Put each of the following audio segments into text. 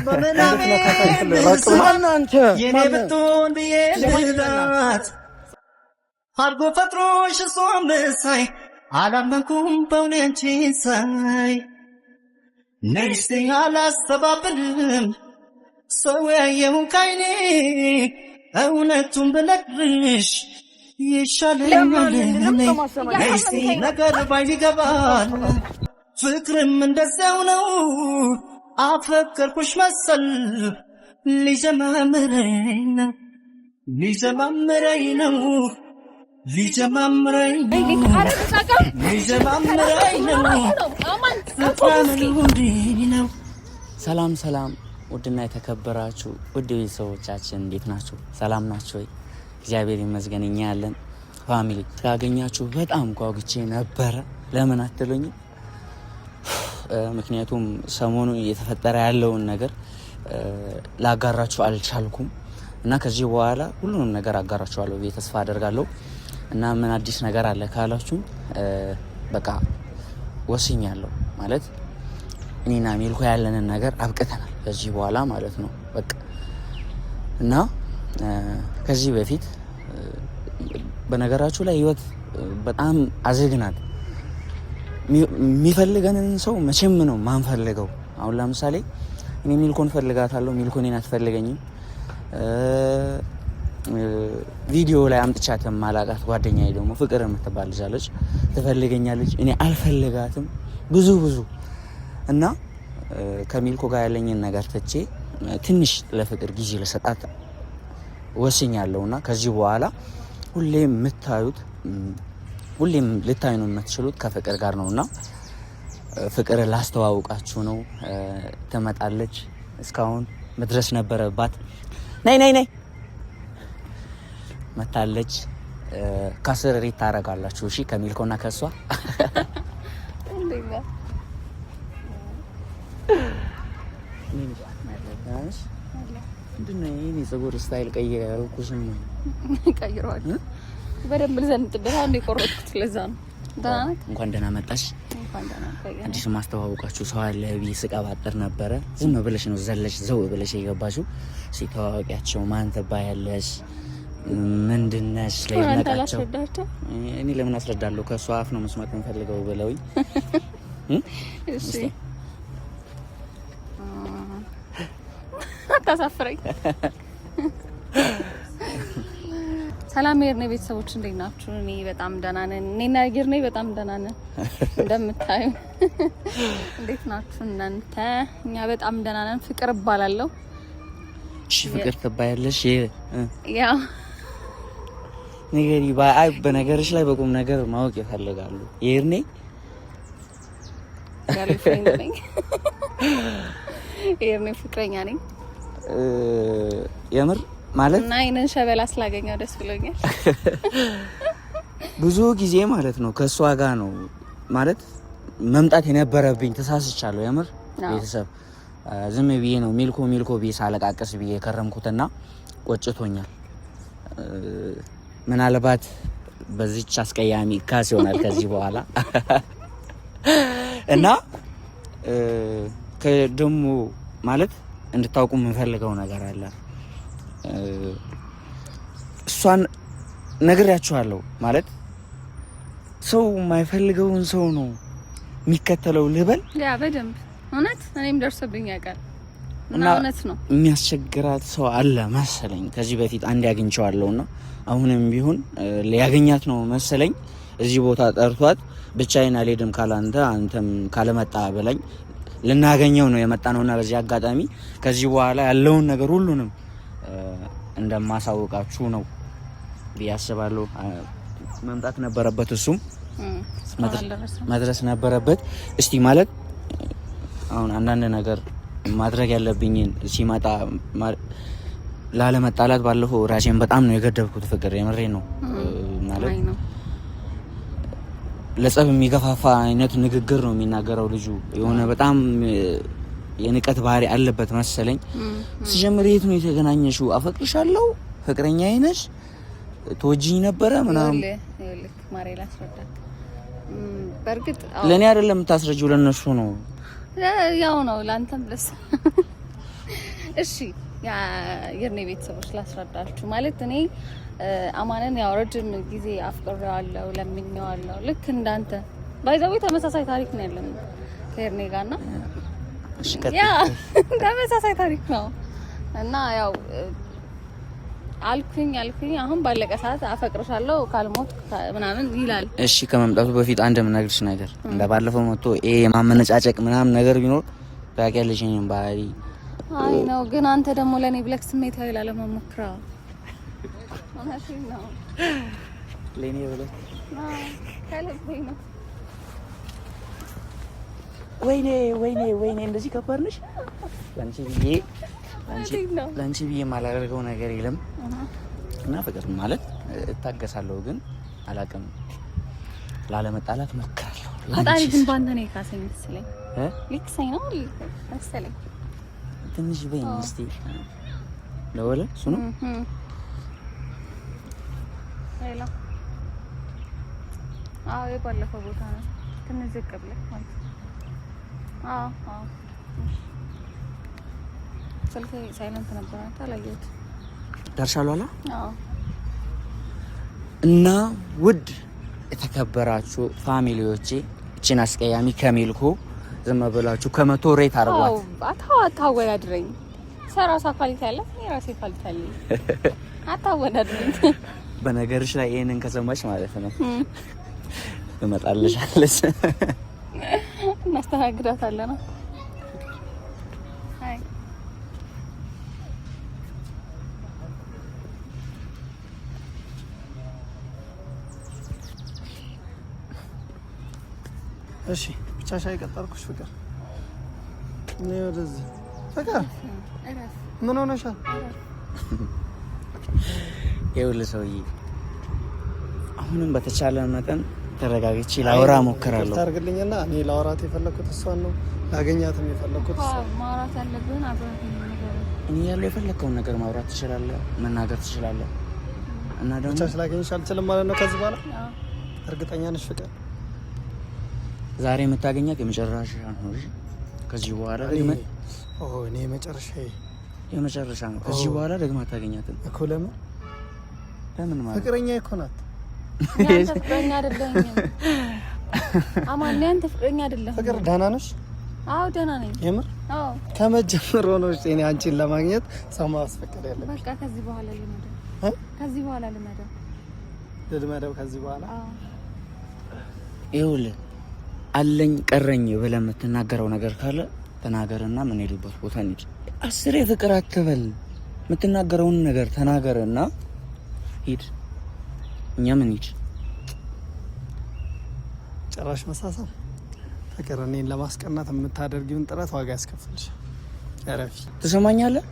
በመናሜ ማናንተ የኔ ብትሆን ብዬ ልላት አድጎ ፈጥሮሽ እሷን መሳይ አላመንኩም በእውነቴ ሳይ ነግስቴ አላስተባብልም ሰው ያየውን ካይኔ እውነቱን ብነግርሽ ይሻለኛል ነግስቴ ነገር ባይን ይገባል ፍቅርም እንደዚያው ነው አፈቀርኩሽ መሰል ሊጀማምረኝ ነው ሊጀማምረኝ ነው ሊጀማምረኝ ነው። ሰላም ሰላም፣ ውድና የተከበራችሁ ውድ ቤተሰቦቻችን እንዴት ናችሁ? ሰላም ናችሁ ወይ? እግዚአብሔር ይመስገን እኛ ያለን ፋሚሊ። ካገኛችሁ በጣም ጓጉቼ ነበረ። ለምን አትሉኝ? ምክንያቱም ሰሞኑ እየተፈጠረ ያለውን ነገር ላጋራችሁ አልቻልኩም እና ከዚህ በኋላ ሁሉንም ነገር አጋራችኋለሁ ብዬ ተስፋ አደርጋለሁ። እና ምን አዲስ ነገር አለ ካላችሁ በቃ ወስኛለሁ ማለት እኔና ሚልኮ ያለንን ነገር አብቅተናል ከዚህ በኋላ ማለት ነው በቃ። እና ከዚህ በፊት በነገራችሁ ላይ ህይወት በጣም አዘግናት። የሚፈልገንን ሰው መቼም ነው ማንፈልገው። አሁን ለምሳሌ እኔ ሚልኮን ፈልጋታለሁ፣ ሚልኮ እኔን አትፈልገኝም። ቪዲዮ ላይ አምጥቻት ማላቃት ጓደኛዬ ደግሞ ፍቅር የምትባል ልጅ አለች፣ ትፈልገኛለች፣ እኔ አልፈልጋትም ብዙ እና ከሚልኮ ጋር ያለኝን ነገር ትቼ ትንሽ ለፍቅር ጊዜ ለሰጣት ወስኛለሁና ከዚህ በኋላ ሁሌም ልታዩ ነው የምትችሉት ከፍቅር ጋር ነውና ፍቅር ላስተዋውቃችሁ ነው። ትመጣለች። እስካሁን መድረስ ነበረባት። ነይ መታለች። ከስር ሪት ታረጋላችሁ። እሺ ከሚልኮና ከሷ ምንድነው ይሄ ፀጉር ስታይል ቀይረውኩሽም ቀይሯል። በደንብ ልዘንጥበት አንዴ ቆረጥኩት። ለዛ ነው እንኳን ደህና መጣሽ። አዲስ ማስተዋወቃችሁ ሰው አለ ብዬ ስቀባጥር ነበረ። ዝም ብለሽ ነው ዘለሽ ዘው ብለሽ የገባሽው። ሲተዋወቂያቸው ማን ትባያለሽ ምንድነሽ ላይ ነቃቸው። እኔ ለምን አስረዳለሁ? ከሷ አፍ ነው መስማት የምፈልገው ብለውኝ። እሺ አታሳፍረኝ። ሰላም የርኔ ቤተሰቦች እንዴት ናችሁ? እኔ በጣም ደህና ነን። እኔና የርኔ በጣም ደህና ነን እንደምታዩ። እንዴት ናችሁ እናንተ? እኛ በጣም ደህና ነን። ፍቅር እባላለሁ። እሺ ፍቅር ትባያለሽ? ያው ነገሪ ባይ በነገርሽ ላይ በቁም ነገር ማወቅ ይፈልጋሉ። የርኔ ጋርልፍሬንድ ነኝ። የርኔ ፍቅረኛ ነኝ። የምር ማለት እና አይነን ሸበላ ስላገኘው ደስ ብሎኛል። ብዙ ጊዜ ማለት ነው ከሷ ጋር ነው ማለት መምጣት የነበረብኝ። ተሳስቻለሁ የምር ቤተሰብ። ዝም ብዬ ነው ሚልኮ ብዬ ሳለቃቀስ ብዬ ከረምኩትና ቆጭቶኛል። ምናልባት በዚች አስቀያሚ ካስ ይሆናል ከዚህ በኋላ እና ከደሞ ማለት እንድታውቁ የምንፈልገው ነገር አለ። እሷን ነግሬያችኋለሁ ማለት ሰው የማይፈልገውን ሰው ነው የሚከተለው ልበል። ያ በደንብ እውነት እኔም ደርሶብኝ ያውቃል እና እውነት ነው። የሚያስቸግራት ሰው አለ መሰለኝ። ከዚህ በፊት አንድ ያግኝቼዋለሁና አሁንም ቢሆን ሊያገኛት ነው መሰለኝ። እዚህ ቦታ ጠርቷት ብቻዬን አልሄድም ካላንተ አንተም ካለመጣ በለኝ ልናገኘው ነው የመጣነውና በዚህ አጋጣሚ ከዚህ በኋላ ያለውን ነገር ሁሉንም እንደማሳውቃችሁ ነው ቢያስባለሁ። መምጣት ነበረበት፣ እሱም መድረስ ነበረበት። እስቲ ማለት አሁን አንዳንድ ነገር ማድረግ ያለብኝን ሲመጣ ላለመጣላት ባለፈው ራሴን በጣም ነው የገደብኩት። ፍቅር የምሬ ነው ማለት ለጸብ የሚገፋፋ አይነት ንግግር ነው የሚናገረው ልጁ። የሆነ በጣም የንቀት ባህሪ አለበት መሰለኝ። ሲጀምር የት ነው የተገናኘሽው? አፈቅርሻለሁ፣ ፍቅረኛዬ ነሽ፣ ተወጂኝ ነበረ ምናምን። ልክ ማሬላ አስረዳ። በርግጥ ለኔ አይደለም የምታስረጂው ለነሱ ነው። ያው ነው ላንተም ለሰ እሺ የኔ ቤተሰቦች ላስረዳችሁ ማለት እኔ አማንን ያው ረጅም ጊዜ አፍቅሬዋለሁ ለምኜዋለሁ ልክ እንዳንተ ባይዘው ተመሳሳይ ታሪክ ነው ያለን ከርኔ ጋርና እሺ ያ ተመሳሳይ ታሪክ ነው እና ያው አልኩኝ አሁን ባለቀ ሰዓት አፈቅርሻለሁ ካልሞት ምናምን ይላል። እሺ ከመምጣቱ በፊት አንድ ምነግርሽ ነገር እንደባለፈው መጥቶ የማመነጫጨቅ ምናምን ነገር ቢኖር ታውቂያለሽ እኔም ባህሪ አይ ነው ግን አንተ ደግሞ ለኔ ብለክ ስሜታዊ ላለመሞክራ ማለት ነው ለኔ ብለክ ከልቤ ነው። ወይኔ እንደዚህ ከባድ ነሽ ላንቺ ብዬ የማላደርገው ነገር የለም እና ፍቅር ማለት እታገሳለሁ ግን አላውቅም ላለመጣላት ሞክራለሁ። ፈጣሪ ግን ባንተ ነው የካሰኝ መሰለኝ ልክሰኝ ነው መሰለኝ ትንሽ በይኝ እስቲ ለወለ እሱ ነው ሌላ የባለፈው ቦታ ነው ትንሽ ዝቅ ብለህ ማለት ስልኬ ሳይለንት ነበር ታላየት ደርሻለሁ አላ እና ውድ የተከበራችሁ ፋሚሊዎቼ እቺን አስቀያሚ ከሚልኩ ዝም ብላችሁ ከመቶ ሬት አርጓት። አታወዳድረኝ። ሰራሳ ኳሊቲ አለ የራሴ ኳሊቲ አለ። አታወዳድረኝ። በነገርሽ ላይ ይሄንን ከሰማሽ ማለት ነው እመጣልሻለሽ እናስተናግዳታለን። አይ እሺ ብቻሽ አይቀጠርኩሽ ፍቅር ነው ወደዚህ ፍቅር ምን ሆነሻል? ይኸውልህ ሰውዬ አሁንም በተቻለ መጠን ተረጋግቼ ላወራ ሞክራለሁ። ታርግልኝና እኔ ላወራት የፈለኩት እሷን ነው ላገኛትም የፈለኩት እሷን ማውራት ያለብን አብረን ነገር እኔ ያለው የፈለከውን ነገር ማውራት ትችላለህ፣ መናገር ትችላለህ እና ደግሞ ብቻሽ ላገኝሽ አልችልም ማለት ነው ከዚህ በኋላ እርግጠኛ ነሽ ፍቅር? ዛሬ የምታገኛት የመጨረሻ ነው። እሺ ከዚህ በኋላ ደግሞ እኔ የመጨረሻ ነው። ከዚህ በኋላ ደግሞ አታገኛትም እኮ ለምን ማለት ፍቅረኛ እኮ ናት። ያንተ ፍቅረኛ አይደለኝም አማን ያንተ ፍቅረኛ አይደለም። ፍቅር ደህና ነሽ? አዎ ደህና ነኝ። የምር? አዎ ከመጀመሩ ነው እኔ አንቺን ለማግኘት ሰው ማስፈቀድ ያለብኝ። በቃ ከዚህ በኋላ ልመደው ከዚህ በኋላ ይኸውልህ አለኝ ቀረኝ ብለህ የምትናገረው ነገር ካለ ተናገርና ምን ሄዱበት ቦታ እንሂድ። አስሬ ፍቅር አትበል። የምትናገረውን ነገር ተናገርና ሂድ። እኛ ምን ሂድ ጭራሽ መሳሳም ፍቅር እኔን ለማስቀናት የምታደርጊውን ጥረት ዋጋ ያስከፍልሽ። ያረፊ ትሰማኛለህ?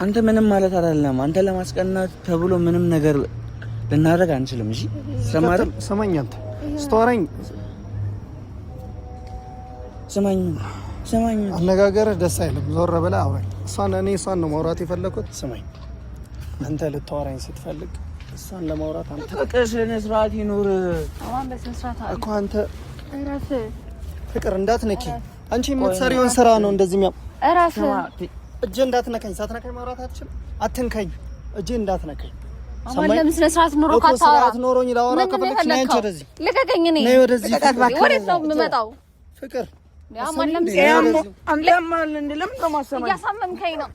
አንተ ምንም ማለት አይደለም። አንተ ለማስቀናት ተብሎ ምንም ነገር ልናደርግ አንችልም። እሺ ሰማኝ። አንተ ስታወራኝ ሰማኝ። አነጋገርህ ደስ አይልም። ዞር ብለህ አውራኝ። እሷን ነው ማውራት የፈለኩት። ስማኝ፣ አንተ ልታወራኝ ስትፈልግ እሷን ለማውራት አንተ በስነ ስርዓት ይኑር። አሁን በስነ ስርዓት እኮ አንተ እረፍ። ፍቅር እንዳትነኪ። አንቺ የምትሰሪውን ስራ ነው እንደዚህ እረፍ። እጄ እንዳትነካኝ። ሳትነካኝ ማውራት አትችልም። አትንካኝ። እጄ እንዳትነካኝ። አሁን ለምን ስነ ስርዓት ኖሮ ካታ ስርዓት ኖሮኝ ላወራ ከፈለግሽ ነይ አንቺ ወደዚህ። ልቀቀኝ። እኔ ነይ ወደዚህ። ወዴት ነው የምመጣው? ፍቅር ያማን ለምን ለምን ተማሰማኝ? እያሳመምከኝ ነው።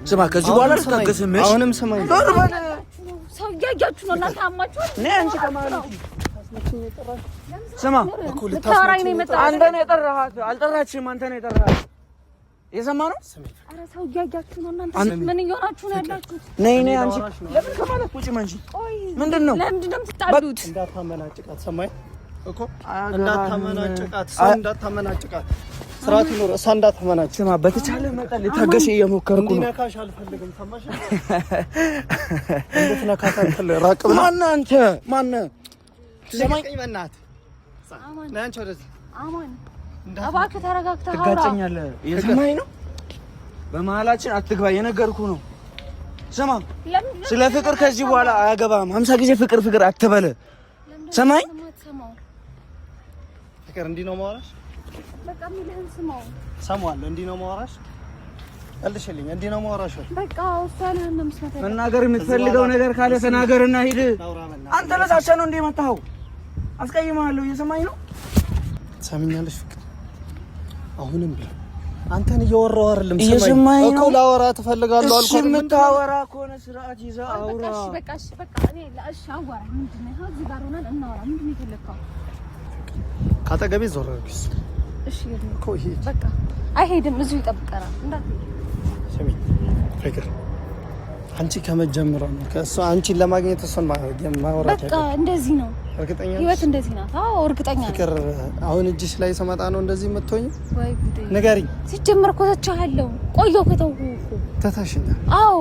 ስማ ከዚህ በኋላ ልታገስም። አሁንም ስማኝ። ሰው እያያችሁ ነው እናንተ አማችሁ። ነይ አንቺ ከማለት ስማ እኮ ልታወራኝ ነው የመጣው። አንተ ነው የጠራሃት፣ አልጠራችም። አንተ ነው የጠራሃት። የሰማህ ነው። ኧረ ሰው እያያችሁ ነው እናንተ። ምን እየሆናችሁ ነው ያላችሁት? ነይ አንቺ ለምን ከማለት ውጪ መንጂ ምንድን ነው? ለምንድን ነው የምትጣሉት? እንዳታመናጭቃት። ሰማኝ እኮ እንዳታመናጭቃት። እንዳታመናጭቃት። ስርዓት ይኖር። እሷ እንዳታመናጭ። ስማ በተቻለ መጠን ልታገሽ እየሞከርኩ ነው። እንዲነካሽ አልፈልግም። ሰማሽ? እንድትነካት አልፈልግም። ራቅ ብለህ ማነህ አንተ? ማነህ? ትሰማኝ? በእናትህ ነይ አንቺ ወደዚህ። አማን እባክህ ተረጋግተህ አውራ። ትጋጨኛለህ። የሰማኸኝ ነው? በመሀላችን አትግባ፣ የነገርኩህ ነው። ስማ፣ ስለ ፍቅር ከዚህ በኋላ አያገባም። 50 ጊዜ ፍቅር አትበል። ሰማኸኝ? ፍቅር እንዲህ ነው ማውራሽ? በቃ ምንህን ስማው። ሰማዋለሁ። እንዲህ ነው ማውራሽ? አልሽልኝ። እንዲህ ነው ማውራሽ? በቃ ወሰነህ ነው መስማት። መናገር የምትፈልገው ነገር ካለ ተናገርና ሂድ። አንተ ለዛቻ ነው እንደ መጣኸው። አስቀይምሃለሁ። እየሰማኸኝ ነው? ሰምኛለሽ? ፍቅር አሁንም ቢሆን አንተን እያወራሁ አይደለም። እየሰማኸኝ ነው? እኮ ላወራ ትፈልጋለህ አልኩ። የምታወራ ከሆነ ስርዓት ይዘህ አውራ። በቃ እኔ ለእሺ አዋራ። ምንድን ነው እዚህ ጋር ሆነን እናወራ። ምንድን ነው የፈለግከው? ካጠገቤ ዞር አድርጊ። እሺ እኮ ይሄ በቃ አይሄድም። እዚሁ ይጠብቀናል። እንዳትሄድ። ስሚ ፍቅር፣ አንቺ ከመጀመሪያው ነው ከእሷ አንቺን ለማግኘት እሷን ማውራት በቃ እንደዚህ ነው። እርግጠኛ ህይወት እንደዚህ ናት። አዎ እርግጠኛ ነኝ። ፍቅር አሁን እጅሽ ላይ ስመጣ ነው እንደዚህ የምትሆኝ? ወይ ጉዴ! ንገሪኝ። ሲጀመር እኮ ተቻለሁ። ቆየሁ ከተውኩ እኮ ተታሽኛል። አዎ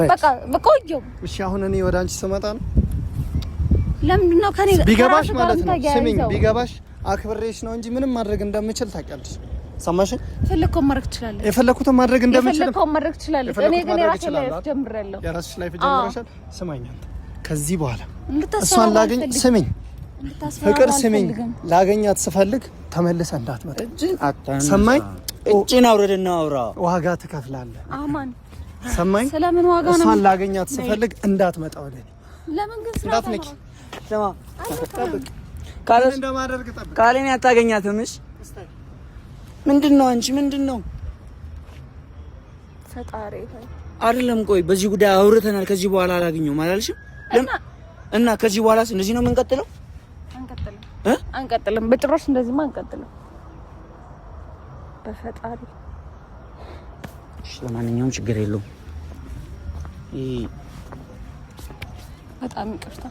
በቃ ቆየሁ። እሺ አሁን እኔ ወደ አንቺ ስመጣ ነው? ለምንድን ነው ከኔ ቢገባሽ ማለት ነው። ስሚኝ፣ ቢገባሽ አክብሬሽ ነው እንጂ ምንም ማድረግ እንደምችል ታውቂያለሽ። ሰማሽኝ? የፈለግከውን ማድረግ ትችላለህ። የፈለግኩትን ማድረግ እንደምችል የፈለግከውን ማድረግ ትችላለህ። እኔ ግን የራሴን ላይፍ ጀምሬያለሁ። የራስሽ ላይፍ ጀምረሻል። ስማኝ፣ አንተ ከዚህ በኋላ እሷን ላገኝ ስሚኝ፣ ፍቅር ስሚኝ፣ ላገኛት ስፈልግ ተመልሰ እንዳትመጣ። ሰማኝ? እጅን አውርድና አውራ። ዋጋ ትከፍላለህ። አማን ሰማኝ? ስለምን ዋጋ ነው? እሷን ላገኛት ስፈልግ እንዳትመጣ ወደ እኔ። ለምን ግን እንዳትነኪ። ስማ፣ ካለስ እንደማደርግ ጠብቅ። ካለኔ አታገኛትም። እሺ ምንድን ነው አንቺ? ምንድን ነው ፈጣሪ አይደለም። ቆይ በዚህ ጉዳይ አውርተናል። ከዚህ በኋላ አላገኘሁም አላልሽም? እና ከዚህ በኋላስ እንደዚህ ነው የምንቀጥለው? አንቀጥልም። በጭራሽ እንደዚህማ አንቀጥልም። በፈጣሪ እሺ፣ ለማንኛውም ችግር የለውም። በጣም ይቅርታ።